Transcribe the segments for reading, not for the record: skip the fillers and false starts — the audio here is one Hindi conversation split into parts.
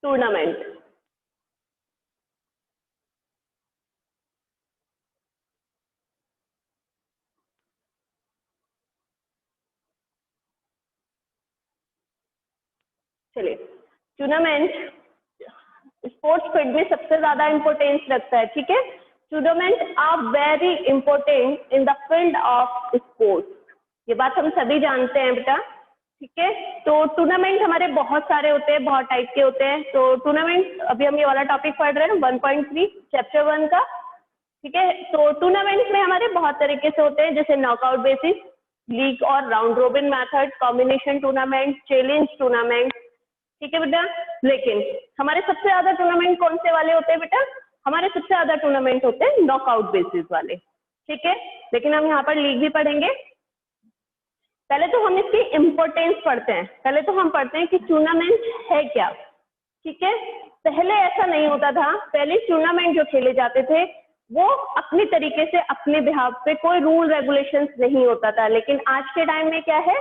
टूर्नामेंट। चलिए, टूर्नामेंट स्पोर्ट्स फील्ड में सबसे ज्यादा इंपॉर्टेंस रखता है, ठीक है। Tournament are very important in the field of sports, ये बात हम सभी जानते हैं बेटा, ठीक है। तो टूर्नामेंट हमारे बहुत सारे होते हैं, बहुत टाइप के होते हैं। तो टूर्नामेंट, अभी हम ये वाला टॉपिक पढ़ रहे हैं 1.3 चैप्टर 1 का, ठीक है। तो टूर्नामेंट में हमारे बहुत तरीके से होते हैं, जैसे नॉकआउट बेसिस, लीग और round robin method, combination tournament, challenge tournament, ठीक है बेटा। लेकिन हमारे सबसे ज्यादा टूर्नामेंट कौन से वाले होते हैं बेटा? हमारे सबसे ज्यादा टूर्नामेंट होते हैं नॉकआउट बेसिस वाले, ठीक है। लेकिन हम यहाँ पर लीग भी पढ़ेंगे। पहले तो हम इसकी इम्पोर्टेंस पढ़ते हैं, पहले तो हम पढ़ते हैं कि टूर्नामेंट है क्या, ठीक है। पहले ऐसा नहीं होता था, पहले टूर्नामेंट जो खेले जाते थे वो अपनी तरीके से अपने बिहाफ पे कोई रूल रेगुलेशंस नहीं होता था। लेकिन आज के टाइम में क्या है,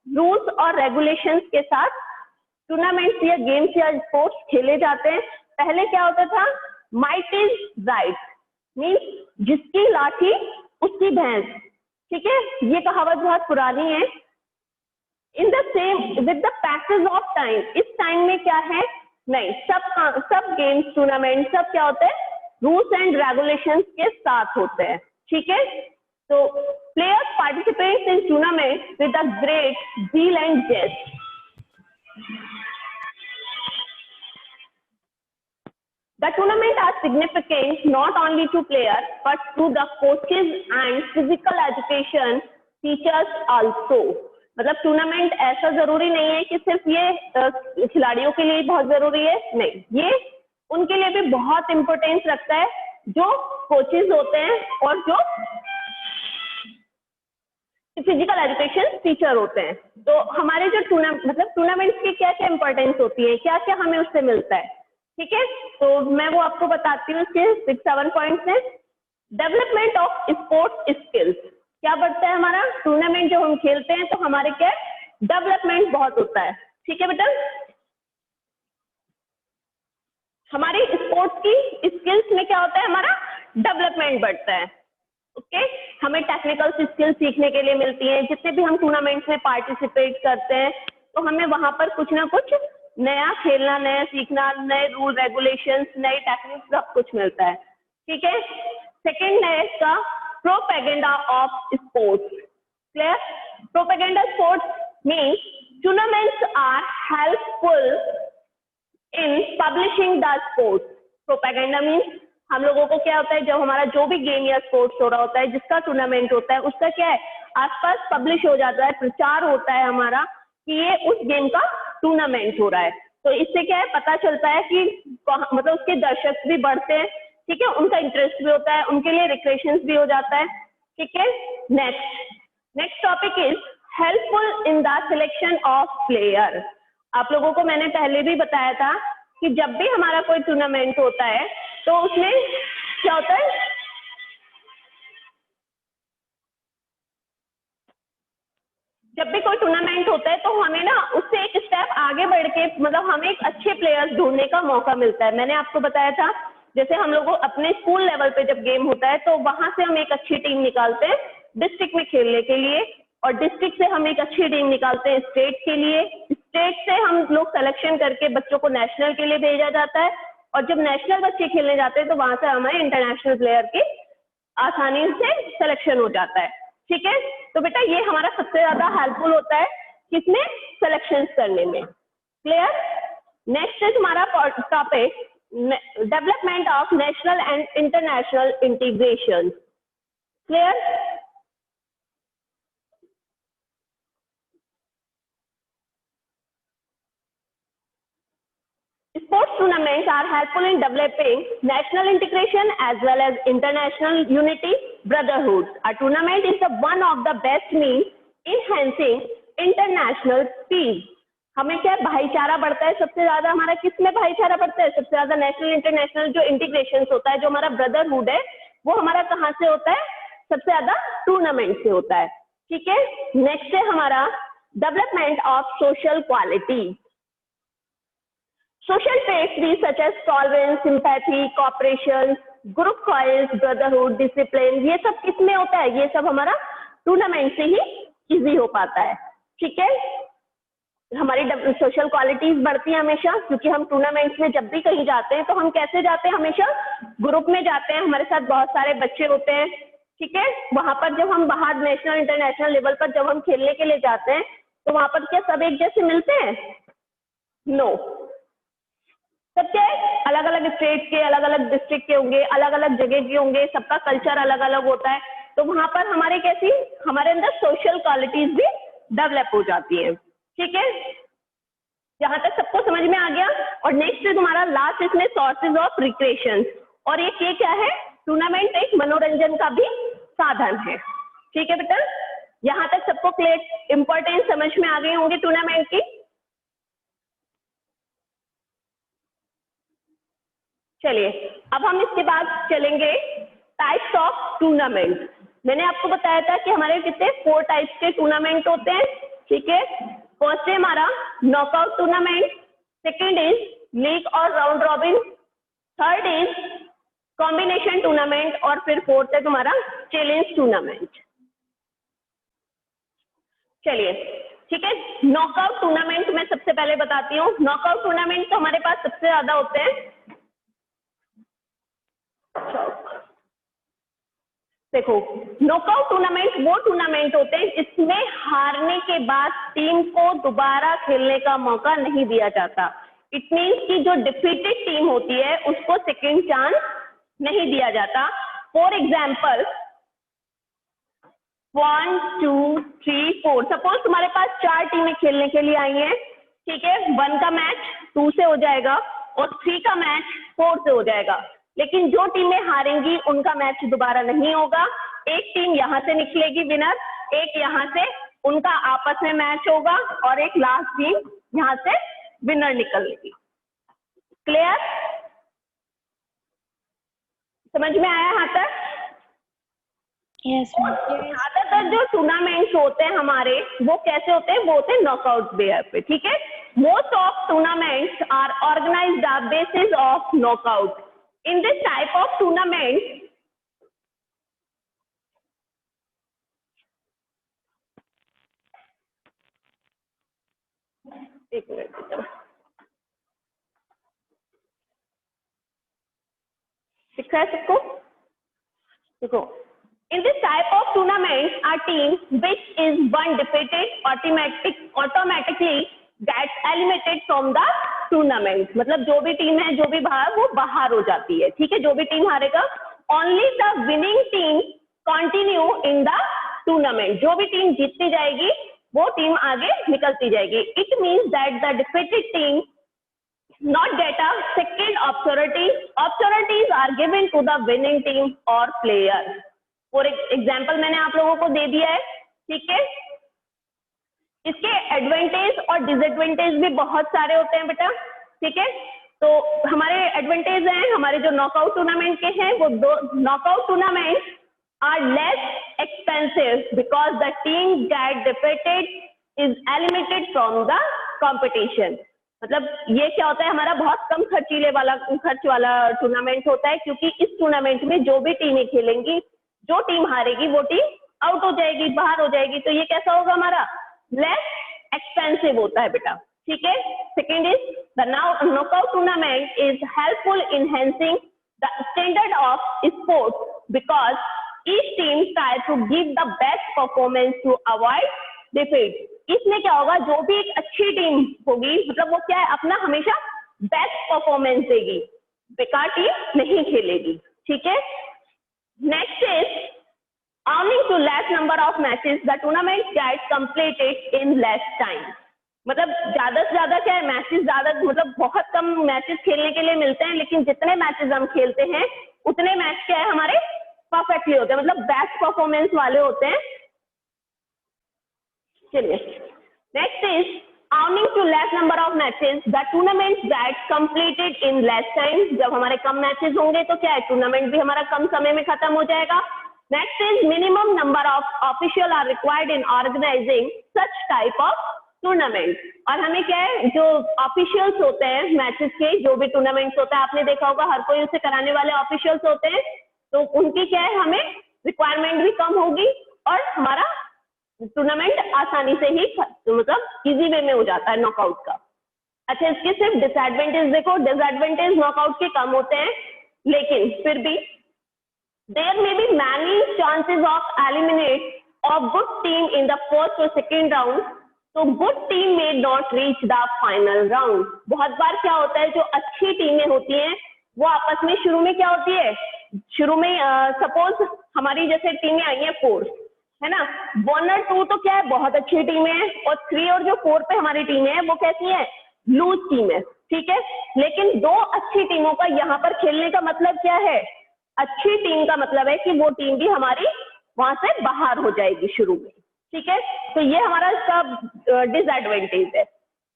रूल्स और रेगुलेशंस के साथ टूर्नामेंट्स या गेम्स या स्पोर्ट्स खेले जाते हैं। पहले क्या होता था, माइट इज राइट, मीन्स जिसकी लाठी उसकी भैंस, ठीक है। ये कहावत बहुत पुरानी है। In the same with the passage of time, इस टाइम में क्या है, नहीं, सब गेम्स टूर्नामेंट सब क्या होते हैं, रूल्स एंड रेगुलेशंस के साथ होते हैं, ठीक है। तो players participate in tournament with a great zeal and zest। The tournament are significant not only to players but to the coaches and physical education teachers also। मतलब टूर्नामेंट ऐसा जरूरी नहीं है कि सिर्फ ये खिलाड़ियों के लिए बहुत जरूरी है, नहीं, ये उनके लिए भी बहुत इंपॉर्टेंस रखता है जो कोचेज होते हैं और जो फिजिकल एजुकेशन टीचर होते हैं। तो हमारे जो टूर्नामेंट्स की क्या क्या इंपॉर्टेंस होती है, क्या क्या हमें उससे मिलता है, ठीक है। तो मैं वो आपको बताती हूँ, इसके 6-7 पॉइंट्स हैं। डेवलपमेंट ऑफ स्पोर्ट्स स्किल्स, क्या बढ़ता है हमारा, टूर्नामेंट जो हम खेलते हैं तो हमारे क्या डेवलपमेंट बहुत होता है, ठीक है बेटा। हमारी स्पोर्ट्स की स्किल्स में क्या होता है, हमारा डेवलपमेंट बढ़ता है, ओके। हमें टेक्निकल स्किल्स सीखने के लिए मिलती हैं, जितने भी हम टूर्नामेंट्स में पार्टिसिपेट करते हैं तो हमें वहां पर कुछ ना कुछ नया खेलना, नया सीखना, नए रूल रेगुलेशंस, नई टेक्निक्स, सब कुछ मिलता है, ठीक है। सेकेंड है इसका propaganda of sports. Clear? Propaganda sports means tournaments are helpful in publishing the sports. Propaganda means हम लोगों को क्या होता है, जब हमारा जो भी गेम या स्पोर्ट्स हो रहा होता है, जिसका टूर्नामेंट होता है, उसका क्या है, आसपास पब्लिश हो जाता है, प्रचार होता है हमारा कि ये उस गेम का टूर्नामेंट हो रहा है। तो इससे क्या है, पता चलता है कि मतलब उसके दर्शक भी बढ़ते हैं, ठीक है, उनका इंटरेस्ट भी होता है, उनके लिए रिक्रिएशन भी हो जाता है, ठीक है। Next topic is helpful in the selection of player. आप लोगों को मैंने पहले भी बताया था कि जब भी हमारा कोई टूर्नामेंट होता है तो उसमें क्या होता है, जब भी कोई टूर्नामेंट होता है तो हमें ना उससे एक स्टेप आगे बढ़ के मतलब हमें एक अच्छे प्लेयर्स ढूंढने का मौका मिलता है। मैंने आपको बताया था, जैसे हम लोग अपने स्कूल लेवल पे जब गेम होता है तो वहां से हम एक अच्छी टीम निकालते हैं डिस्ट्रिक्ट में खेलने के लिए, और डिस्ट्रिक्ट से हम एक अच्छी टीम निकालते हैं स्टेट के लिए, स्टेट से हम लोग सिलेक्शन करके बच्चों को नेशनल के लिए भेजा जाता है, और जब नेशनल बच्चे खेलने जाते हैं तो वहां से हमारे इंटरनेशनल प्लेयर की आसानी से सिलेक्शन हो जाता है, ठीक है। तो बेटा ये हमारा सबसे ज्यादा हेल्पफुल होता है किसमें, सिलेक्शन करने में। क्लियर? नेक्स्ट है हमारा topic development of national and international integration. Clear? Sports tournaments are helpful in developing national integration as well as international unity, brotherhood. A tournament is the one of the best means enhancing international peace. हमें क्या भाईचारा बढ़ता है, सबसे ज्यादा हमारा किस में भाईचारा बढ़ता है, सबसे ज्यादा नेशनल इंटरनेशनल जो इंटीग्रेशन होता है, जो हमारा ब्रदरहुड है, वो हमारा कहाँ से होता है, सबसे ज्यादा टूर्नामेंट से होता है, ठीक है। नेक्स्ट है हमारा development of social quality. Social traits these such as tolerance, sympathy, cooperation, group choice, brotherhood, discipline, ये सब किसमें होता है? ये सब हमारा टूर्नामेंट से ही इजी हो पाता है, ठीक है। हमारी सोशल क्वालिटीज बढ़ती है हमेशा, क्योंकि हम टूर्नामेंट्स में जब भी कहीं जाते हैं तो हम कैसे जाते हैं? हमेशा ग्रुप में जाते हैं, हमारे साथ बहुत सारे बच्चे होते हैं, ठीक है। वहां पर जब हम बाहर नेशनल इंटरनेशनल लेवल पर जब हम खेलने के लिए जाते हैं तो वहां पर क्या सब एक जैसे मिलते हैं? नो, सब क्या है, अलग अलग स्टेट के, अलग अलग डिस्ट्रिक्ट के होंगे, अलग अलग जगह के होंगे, सबका कल्चर अलग अलग होता है। तो वहां पर हमारे कैसी, हमारे अंदर सोशल क्वालिटीज भी डेवलप हो जाती है, ठीक है। यहाँ तक सबको समझ में आ गया। और नेक्स्ट है तुम्हारा लास्ट इसमें सोर्सेज ऑफ रिक्रिएशन, और ये क्या है? टूर्नामेंट एक मनोरंजन का भी साधन है, ठीक है बेटा। यहाँ तक सबको क्लियर, इंपॉर्टेंस समझ में आ गई होंगी टूर्नामेंट की। चलिए अब हम इसके बाद चलेंगे टाइप्स ऑफ टूर्नामेंट। मैंने आपको बताया था कि हमारे कितने 4 टाइप्स के टूर्नामेंट होते हैं, ठीक है। फर्स्ट है हमारा knockout tournament, second is league और round robin, third is combination tournament, और फिर फोर्थ है तुम्हारा चैलेंज टूर्नामेंट। चलिए ठीक है, नॉकआउट टूर्नामेंट मैं सबसे पहले बताती हूँ। नॉकआउट टूर्नामेंट तो हमारे पास सबसे ज्यादा होते हैं। देखो, नॉकआउट टूर्नामेंट वो टूर्नामेंट होते हैं जिसमें हारने के बाद टीम को दोबारा खेलने का मौका नहीं दिया जाता। इट मीन्स कि जो डिफीटेड टीम होती है उसको सेकेंड चांस नहीं दिया जाता। फॉर एग्जाम्पल 1 2 3 4, सपोज तुम्हारे पास 4 टीमें खेलने के लिए आई हैं, ठीक है। 1 का मैच 2 से हो जाएगा और 3 का मैच 4 से हो जाएगा, लेकिन जो टीमें हारेंगी उनका मैच दोबारा नहीं होगा। एक टीम यहां से निकलेगी विनर, एक यहां से, उनका आपस में मैच होगा, और एक लास्ट टीम यहां से विनर निकलेगी। क्लियर? समझ में आया यहाँ तक? ज्यादातर जो टूर्नामेंट्स होते हैं हमारे वो कैसे होते हैं? वो होते हैं नॉकआउट बेयर पे, ठीक है। Most of tournaments are organised on basis of knockout. In this type of tournament, एक मिनट दिख रहा है सबको? देखो, in this type of tournament, a team which is one defeated automatically gets eliminated from the tournament. मतलब जो भी टीम है, जो भी बाहर, वो बाहर हो जाती है, ठीक है। जो भी टीम हारेगा, only the winning team continue in the tournament. जो भी टीम जीतती जाएगी वो टीम आगे निकलती जाएगी। It means that the defeated team not get a second opportunities are given to the winning team और प्लेयर। फॉर एग्जाम्पल मैंने आप लोगों को दे दिया है, ठीक है। इसके एडवांटेज और डिसएडवांटेज भी बहुत सारे होते हैं बेटा, ठीक है। तो हमारे एडवांटेज हैं, हमारे जो नॉकआउट टूर्नामेंट के हैं वो दो। Knockout tournament are less expensive because the team that defeated is eliminated from the competition. मतलब ये क्या होता है, हमारा बहुत कम खर्च वाला टूर्नामेंट होता है, क्योंकि इस टूर्नामेंट में जो भी टीमें खेलेंगी, जो टीम हारेगी वो टीम आउट हो जाएगी, बाहर हो जाएगी। तो ये कैसा होगा, हमारा लेस एक्सपेंसिव होता है बेटा, ठीक है। Second is the knockout tournament is helpful in enhancing the standard of sport because each team try to give the best performance to avoid defeat. इसमें क्या होगा, जो भी एक अच्छी टीम होगी, मतलब वो क्या है, अपना हमेशा बेस्ट परफॉर्मेंस देगी, बेकार टीम नहीं खेलेगी, ठीक है। Next is owing to less number of matches, the tournament gets completed in less time। मतलब ज्यादा से ज्यादा क्या है, मैचेस ज्यादा, मतलब बहुत कम मैचेस खेलने के लिए मिलते हैं, लेकिन जितने मैचेस हम खेलते हैं उतने मैच क्या है हमारे परफेक्टली होते हैं, मतलब बेस्ट परफॉर्मेंस वाले होते हैं। चलिए next is owing to less number of matches, the tournament gets completed in less time। जब हमारे कम मैचेस होंगे तो क्या है, टूर्नामेंट भी हमारा कम समय में खत्म हो जाएगा। Next is minimum number of officials are required in organizing such type of tournament. और हमें क्या है, जो ऑफिशियल्स होते हैं मैचेस के, जो भी टूर्नामेंट्स होता है, आपने देखा होगा हर कोई उसे कराने वाले ऑफिशियल्स होते हैं, तो उनकी क्या है, हमें रिक्वायरमेंट भी कम होगी और हमारा टूर्नामेंट आसानी से ही मतलब इजी वे में हो जाता है नॉकआउट का। अच्छा, इसके सिर्फ डिसएडवांटेज देखो, डिसएडवांटेज नॉकआउट के कम होते हैं, लेकिन फिर भी there may be many chances of eliminate of good team in the first or second round, तो good team may not reach the final round। बहुत बार क्या होता है, जो अच्छी टीमें होती हैं वो आपस में शुरू में क्या होती है, शुरू में सपोज हमारी जैसे टीमें आई हैं 4, है ना, 1 और 2 तो क्या है, बहुत अच्छी टीम है, और 3 और जो 4 पे हमारी टीम है वो कैसी है, लूज टीम है, ठीक है। लेकिन 2 अच्छी टीमों का यहाँ पर खेलने का मतलब क्या है, अच्छी टीम का मतलब है कि वो टीम भी हमारी वहां से बाहर हो जाएगी शुरू में, ठीक है। तो ये हमारा इसका डिसएडवांटेज है।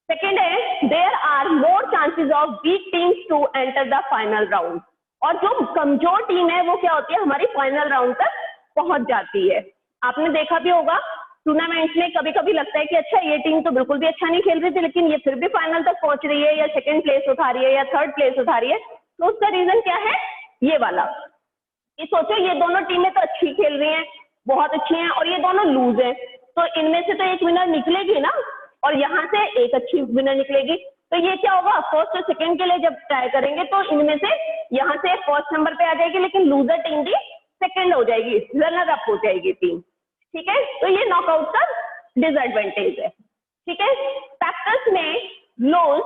सेकेंड है, there are more chances of weak teams to enter the final round, और जो कमजोर टीम है वो क्या होती है, हमारी फाइनल राउंड तक पहुंच जाती है। आपने देखा भी होगा टूर्नामेंट्स में कभी कभी लगता है कि अच्छा ये टीम तो बिल्कुल भी अच्छा नहीं खेल रही थी, लेकिन ये फिर भी फाइनल तक पहुंच रही है, या सेकंड प्लेस उठा रही है, या थर्ड प्लेस उठा रही है। तो उसका रीजन क्या है, ये वाला, ये सोचो ये दोनों टीमें तो अच्छी खेल रही हैं, बहुत अच्छी हैं, और ये दोनों लूज हैं, तो इनमें से तो एक विनर निकलेगी ना, और यहाँ से एक अच्छी विनर निकलेगी। तो ये क्या होगा, फर्स्ट और सेकंड के लिए जब ट्राई करेंगे तो इनमें से यहाँ से फर्स्ट नंबर पे आ जाएगी, लेकिन लूजर टीम भी सेकंड हो जाएगी, रनर अप हो जाएगी टीम, ठीक है। तो ये नॉकआउट का डिसएडवांटेज है, ठीक है। फैक्टर्स में loose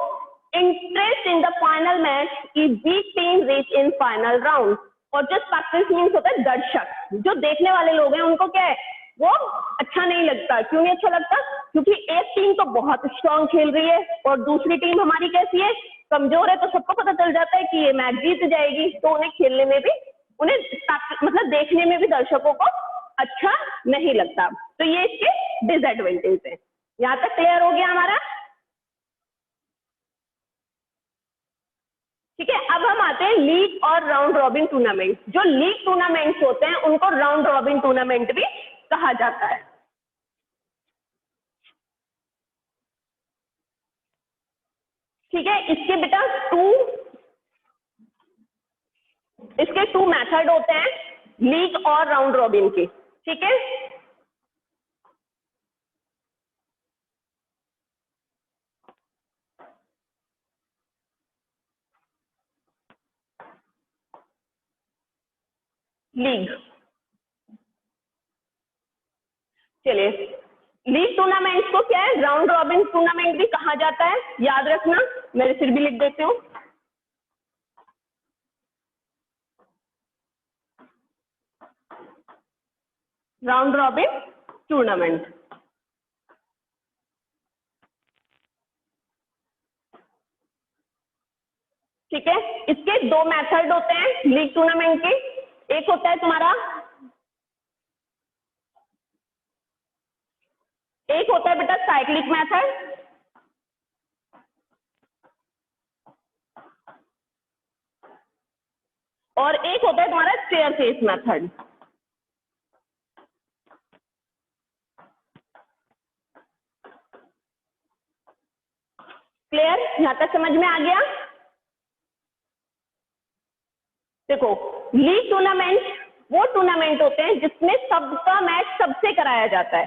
interest in the final match is weak team reach in final round, और जो स्पेक्टेटर्स मींस होता है दर्शक, जो देखने वाले लोग हैं उनको क्या है, वो अच्छा नहीं लगता। क्यों नहीं अच्छा लगता, क्योंकि एक टीम तो बहुत स्ट्रांग खेल रही है और दूसरी टीम हमारी कैसी है, कमजोर है, तो सबको पता चल जाता है कि ये मैच जीत जाएगी, तो उन्हें खेलने में भी, उन्हें मतलब देखने में भी दर्शकों को अच्छा नहीं लगता। तो ये इसके डिसएडवांटेज है। यहाँ तक क्लियर हो गया हमारा, ठीक है। अब हम आते हैं लीग और राउंड रॉबिन टूर्नामेंट। जो लीग टूर्नामेंट्स होते हैं उनको राउंड रॉबिन टूर्नामेंट भी कहा जाता है, ठीक है। इसके टू मेथड होते हैं, लीग और राउंड रॉबिन के, ठीक है। लीग, चलिए, लीग टूर्नामेंट्स को क्या है, राउंड रॉबिन टूर्नामेंट भी कहा जाता है, याद रखना, मेरे फिर भी लिख देती हूँ। राउंड रॉबिन टूर्नामेंट, ठीक है। इसके 2 मेथड होते हैं लीग टूर्नामेंट के, एक होता है तुम्हारा, एक होता है बेटा साइक्लिक मेथड, और एक होता है तुम्हारा स्टेयरकेस मेथड। क्लियर, यहां तक समझ में आ गया। देखो, लीग टूर्नामेंट वो टूर्नामेंट होते हैं जिसमें सबका मैच सबसे कराया जाता है,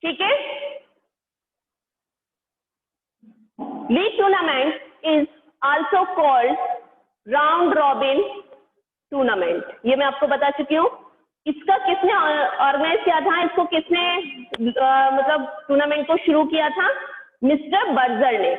ठीक है। League tournament is also called round robin tournament, ये मैं आपको बता चुकी हूँ। इसका किसने ऑर्गेनाइज किया था, इसको किसने मतलब टूर्नामेंट को शुरू किया था, मिस्टर बर्जर ने,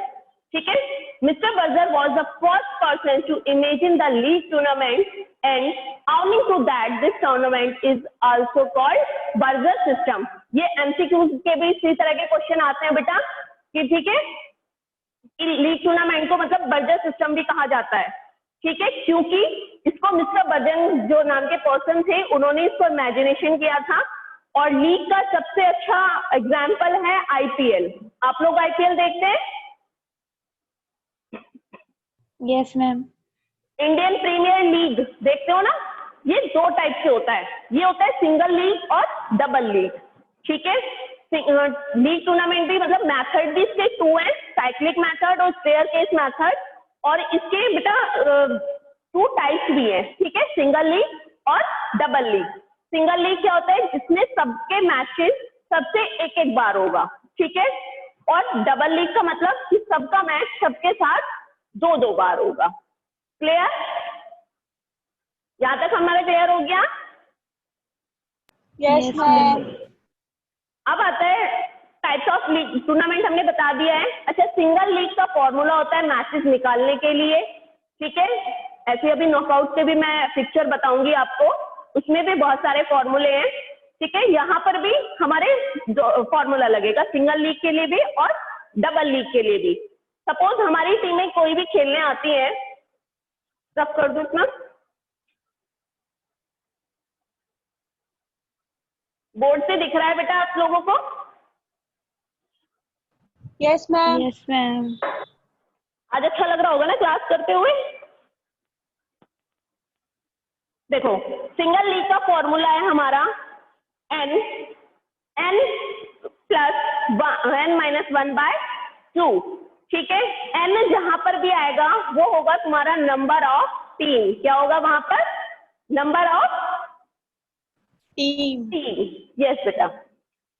ठीक है। Mister Berger was the first person to imagine the league tournament and owing to that this tournament is also called Berger system. ये एमसीक्यूज के भी इसी तरह के क्वेश्चन आते हैं बेटा कि ठीक है, लीग टूर्नामेंट को मतलब बर्जर सिस्टम भी कहा जाता है, ठीक है, क्योंकि इसको मिस्टर बर्जन जो नाम के पर्सन थे उन्होंने इसको इमेजिनेशन किया था। और लीग का सबसे अच्छा एग्जाम्पल है आईपीएल। आप लोग आईपीएल देखते हैं? Yes ma'am. Indian Premier League देखते हो ना, ये 2 टाइप से होता है, ये होता है सिंगल लीग और डबल लीग, ठीक है। लीग टूर्नामेंट भी मतलब मेथड भी इसके 2 है, साइक्लिक मेथड और स्टेयरकेस मेथड, और इसके बेटा 2 टाइप्स भी हैं, ठीक है, सिंगल लीग और डबल लीग। सिंगल लीग क्या होता है, जिसमें सबके मैचेस सबसे एक एक बार होगा, ठीक है, और डबल लीग का मतलब कि सबका मैच सबके साथ 2-2 बार होगा। क्लियर? यहां तक हमारा क्लियर हो गया? Yes, ma'am. अब आता है टाइप्स ऑफ लीग टूर्नामेंट, हमने बता दिया है। अच्छा, सिंगल लीग का फॉर्मूला होता है मैचेस निकालने के लिए, ठीक है, ऐसे अभी नॉकआउट के भी मैं पिक्चर बताऊंगी आपको, उसमें भी बहुत सारे फॉर्मूले हैं, ठीक है। यहाँ पर भी हमारे फॉर्मूला लगेगा, सिंगल लीग के लिए भी और डबल लीग के लिए भी। सपोज हमारी टीमें कोई भी खेलने आती है, रफ कर दो इतना, बोर्ड से दिख रहा है बेटा आप लोगों को? Yes, ma'am. Yes, ma'am. आज अच्छा लग रहा होगा ना क्लास करते हुए? देखो, सिंगल लीग का फॉर्मूला है हमारा n -1/2, ठीक है। n जहां पर भी आएगा वो होगा तुम्हारा नंबर ऑफ टीम। क्या होगा वहां पर? Number of Team. Team. Yes बेटा,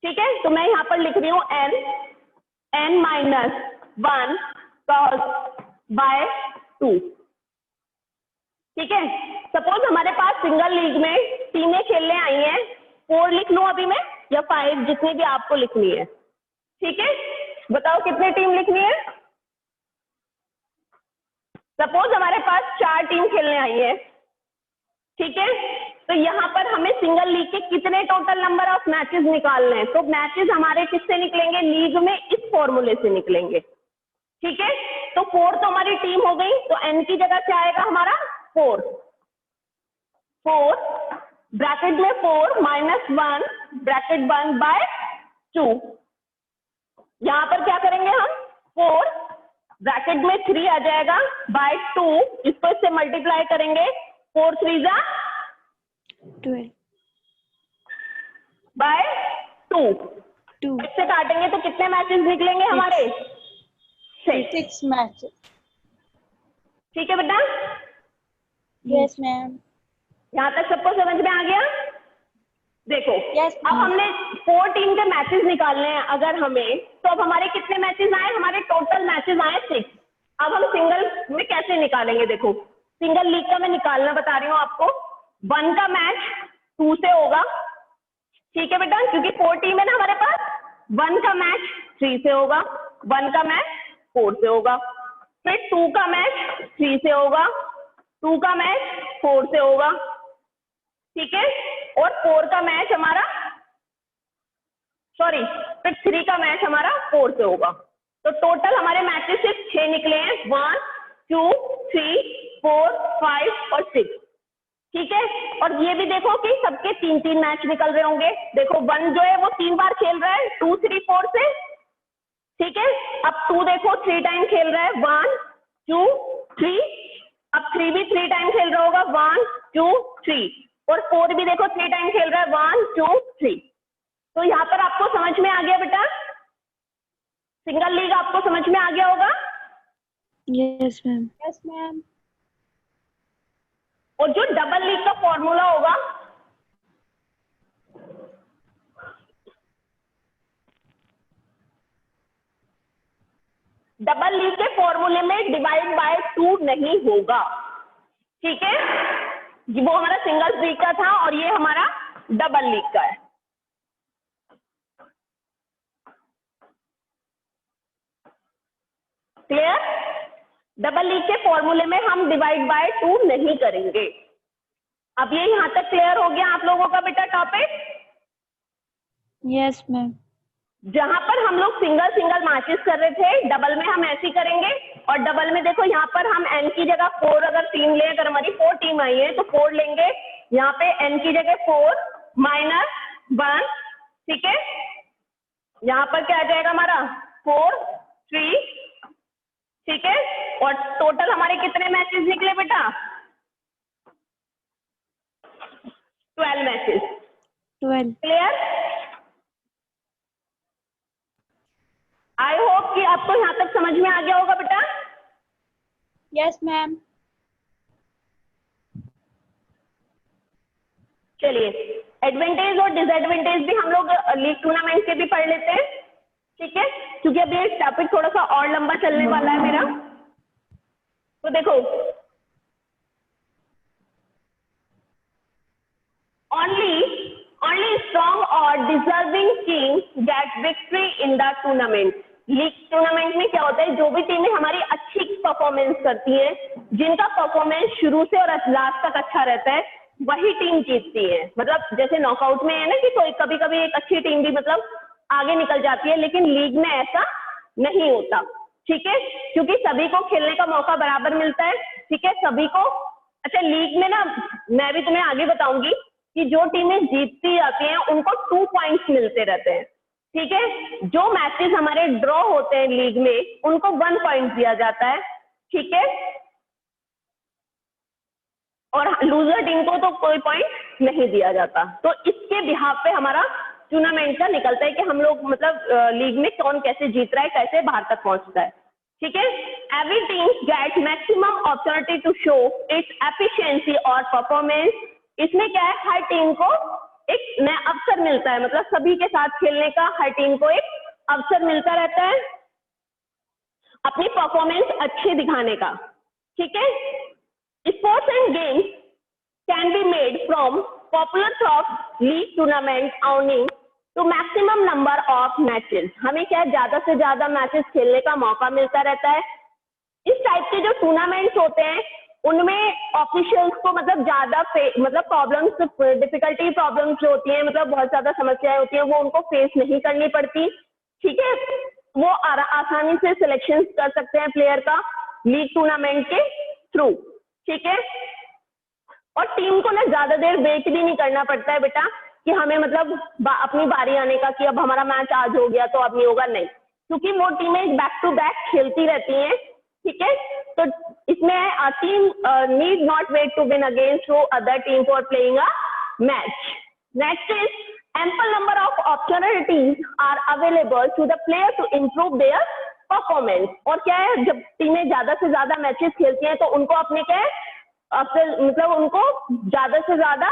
ठीक है। तो मैं यहाँ पर लिख रही हूँ n-1/2, ठीक है। सपोज हमारे पास सिंगल लीग में टीमें खेलने आई हैं, 4 लिख लूं अभी मैं या 5, जितनी भी आपको लिखनी है, ठीक है। बताओ कितनी टीम लिखनी है? सपोज हमारे पास 4 टीम खेलने आई है, ठीक है। तो यहाँ पर हमें सिंगल लीग के कितने टोटल नंबर ऑफ मैचेस निकालने हैं? तो मैचेस हमारे किससे निकलेंगे लीग में? इस फॉर्मूले से निकलेंगे, ठीक है। तो 4 तो हमारी टीम हो गई, तो n की जगह क्या आएगा हमारा? 4 ब्रैकेट में 4 -1 ब्रैकेट 1/2। यहां पर क्या करेंगे हम? 4 ब्रैकेट में 3 आ जाएगा बाय 2, इसको इससे मल्टीप्लाई करेंगे, 4 3 जा 12. बाय 2, 2. इससे काटेंगे तो कितने मैचेस निकलेंगे हमारे? 6। 6 matches. ठीक है बेटा, Yes, ma'am. यहाँ तक सबको समझ में आ गया? देखो, Yes, अब ma'am. हमने 4 टीम के मैचेस निकालने हैं अगर हमें, तो अब हमारे कितने मैचेस आए? हमारे टोटल मैचेस आए 6। अब हम सिंगल में कैसे निकालेंगे? देखो, सिंगल लीग का मैं निकालना बता रही हूँ आपको। 1 का मैच 2 से होगा, ठीक है बेटा, क्योंकि 4 टीम है ना हमारे पास। 1 का मैच 3 से होगा, 1 का मैच 4 से होगा, फिर 2 का मैच 3 से होगा, 2 का मैच 4 से होगा, ठीक है, और 4 का मैच हमारा फिर 3 का मैच हमारा 4 से होगा। तो टोटल हमारे मैचेस सिर्फ 6 निकले हैं, 1 2 3 4 5 और 6, ठीक है। और ये भी देखो कि सबके 3-3 मैच निकल रहे होंगे। देखो 1 जो है वो 3 बार खेल रहा है 2 3 4 से, ठीक है। अब 2 देखो 3 टाइम खेल रहा है 1 2 3, अब 3 भी 3 टाइम खेल रहा होगा 1 2 3, और 4 भी देखो 3 टाइम खेल रहा है 1 2 3। तो यहाँ पर आपको समझ में आ गया बेटा? सिंगल लीग आपको समझ में आ गया होगा? Yes, ma'am. Yes, ma'am. और जो डबल लीग का फॉर्मूला होगा, डबल लीग के फॉर्मूले में डिवाइड बाय 2 नहीं होगा, ठीक है। वो हमारा सिंगल लीग का था और ये हमारा डबल लीग का है। क्लियर? डबल लीग के फॉर्मूले में हम डिवाइड बाय 2 नहीं करेंगे। अब ये यहाँ तक क्लियर हो गया आप लोगों का बेटा टॉपिक? Yes, ma'am. जहां पर हम लोग सिंगल सिंगल मैचेस कर रहे थे, डबल में हम ऐसे ही करेंगे। और डबल में देखो यहाँ पर हम n की जगह 4 अगर टीम ले, अगर हमारी 4 टीम आई है तो 4 लेंगे, यहाँ पे n की जगह 4 -1, ठीक है। यहाँ पर क्या आ जाएगा हमारा 4 3, ठीक है। और टोटल हमारे कितने मैचेस निकले बेटा? 12 मैचेस। 12. क्लियर? आई होप कि आपको यहाँ तक समझ में आ गया होगा बेटा। Yes, ma'am. चलिए, एडवांटेज और डिसएडवांटेज भी हम लोग लीग टूर्नामेंट के भी पढ़ लेते हैं, ठीक है, क्योंकि अभी ये टॉपिक थोड़ा सा और लंबा चलने वाला है मेरा। तो देखो, only strong और deserving team get victory in the tournament। League tournament में क्या होता है, जो भी टीमें हमारी अच्छी परफॉर्मेंस करती है, जिनका परफॉर्मेंस शुरू से और लास्ट तक अच्छा रहता है, वही टीम जीतती है। मतलब जैसे नॉकआउट में है ना कि कोई कभी कभी एक अच्छी टीम भी मतलब आगे निकल जाती है, लेकिन लीग में ऐसा नहीं होता, ठीक है, क्योंकि सभी को खेलने का मौका बराबर मिलता है, ठीक है, सभी को। अच्छा, लीग में ना मैं भी तुम्हें आगे बताऊंगी कि जो टीमें जीतती जाती हैं उनको 2 पॉइंट्स मिलते रहते हैं, ठीक है। जो मैचेस हमारे ड्रॉ होते हैं लीग में उनको 1 पॉइंट दिया जाता है, ठीक है, और लूजर टीम को तो कोई पॉइंट नहीं दिया जाता। तो इसके बिहाफ पे हमारा टूर्नामेंट का निकलता है कि हम लोग मतलब लीग में कौन कैसे जीत रहा है, कैसे बाहर तक पहुंचता है, ठीक है। Every team get maximum opportunity to show its efficiency और परफॉर्मेंस। इसमें क्या है, हर टीम को एक नया अवसर मिलता है, मतलब सभी के साथ खेलने का हर टीम को एक अवसर मिलता रहता है अपनी परफॉर्मेंस अच्छी दिखाने का, ठीक है। Sports and games can be made from popular of league tournament earning to maximum number of matches. हमें क्या है, ज्यादा से ज्यादा मैचेस खेलने का मौका मिलता रहता है। इस टाइप के जो टूर्नामेंट्स होते हैं उनमें ऑफिशियल्स को मतलब ज्यादा मतलब प्रॉब्लम्स, डिफिकल्टी प्रॉब्लम्स जो होती हैं, मतलब बहुत ज्यादा समस्याएं होती हैं, वो उनको फेस नहीं करनी पड़ती, ठीक है। वो आसानी से सिलेक्शन कर सकते हैं प्लेयर का लीग टूर्नामेंट के थ्रू, ठीक है। और टीम को ना ज्यादा देर वेट भी नहीं करना पड़ता है बेटा कि हमें मतलब अपनी बारी आने का कि अब हमारा मैच आज हो गया तो अब नहीं होगा, नहीं, क्योंकि वो टीमें बैक टू बैक खेलती रहती हैं, ठीक है। तो इसमें team need not wait to win against other team for playing a match. Next is ample number of opportunities are available to the player to improve their performance। और क्या है, जब टीमें ज्यादा से ज्यादा मैचेस खेलती हैं तो उनको अपने क्या है, मतलब उनको ज्यादा से ज्यादा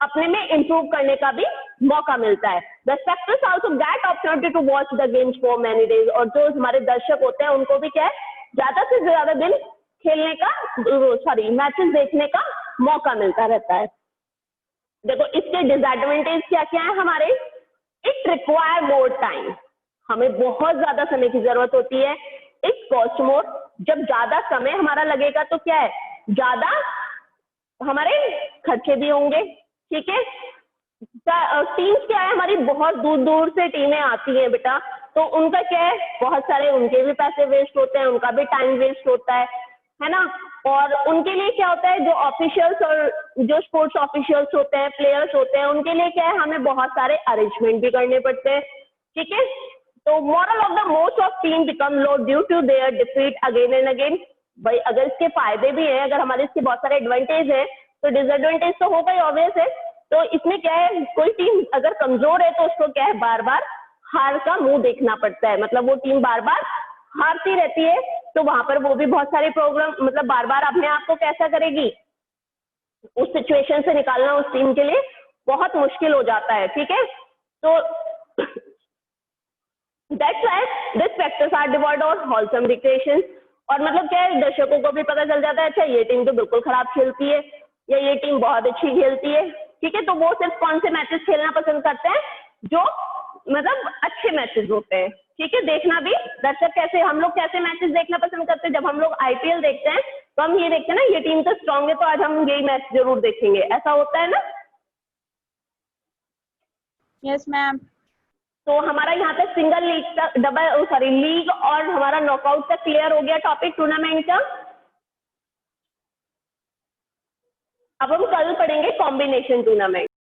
अपने में इम्प्रूव करने का भी मौका मिलता है। The spectators also get opportunity to watch the games for many days। और जो हमारे दर्शक होते हैं उनको भी क्या है, ज्यादा से ज्यादा दिन खेलने का मैचेस देखने का मौका मिलता रहता है। देखो इसके डिसएडवांटेज क्या क्या है हमारे, इट रिक्वायर मोर टाइम, हमें बहुत ज्यादा समय की जरूरत होती है। इट कॉस्ट मोर, जब ज्यादा समय हमारा लगेगा तो क्या है, ज्यादा हमारे खर्चे भी होंगे, ठीक है। टीम्स क्या है, हमारी बहुत दूर दूर से टीमें आती हैं बेटा, तो उनका क्या है, बहुत सारे उनके भी पैसे वेस्ट होते हैं, उनका भी टाइम वेस्ट होता है ना। और उनके लिए क्या होता है, जो ऑफिशियल्स और जो स्पोर्ट्स ऑफिशियल्स होते हैं, प्लेयर्स होते हैं, उनके लिए क्या है, हमें बहुत सारे अरेंजमेंट भी करने पड़ते हैं, ठीक है। तो moral of the most of team become low due to their defeat again and again. भाई अगर इसके फायदे भी हैं, अगर हमारे इसके बहुत सारे एडवांटेज है तो डिसएडवांटेज तो होगा ही, ऑब्वियस है। तो इसमें क्या है, कोई टीम अगर कमजोर है तो उसको क्या है, बार बार हार का मुंह देखना पड़ता है, मतलब वो टीम बार बार हारती रहती है, तो वहां पर वो भी बहुत सारे प्रॉब्लम, मतलब बार बार अपने आप को कैसा करेगी, उस सिचुएशन से निकालना उस टीम के लिए बहुत मुश्किल हो जाता है, ठीक है। तो that's why this factors are devoid or wholesome recreation. और मतलब क्या है, दर्शकों को भी पता चल जाता है, अच्छा ये टीम तो बिल्कुल खराब खेलती है या ये टीम बहुत अच्छी खेलती है, ठीक है। तो वो सिर्फ कौन से मैचेस खेलना पसंद करते हैं, जो मतलब अच्छे मैचेस होते हैं, ठीक है। देखना भी दर्शक कैसे, हम लोग कैसे मैचेस देखना पसंद करते हैं, जब हम लोग आईपीएल देखते हैं तो हम ये देखते हैं ना, ये टीम तो स्ट्रांग है तो आज हम यही मैच जरूर देखेंगे, ऐसा होता है ना। Yes, ma'am. तो हमारा यहाँ पे सिंगल लीग तक लीग और हमारा नॉकआउट तक क्लियर हो गया टॉपिक टूर्नामेंट का। अब हम कल पढ़ेंगे कॉम्बिनेशन टूर्नामेंट।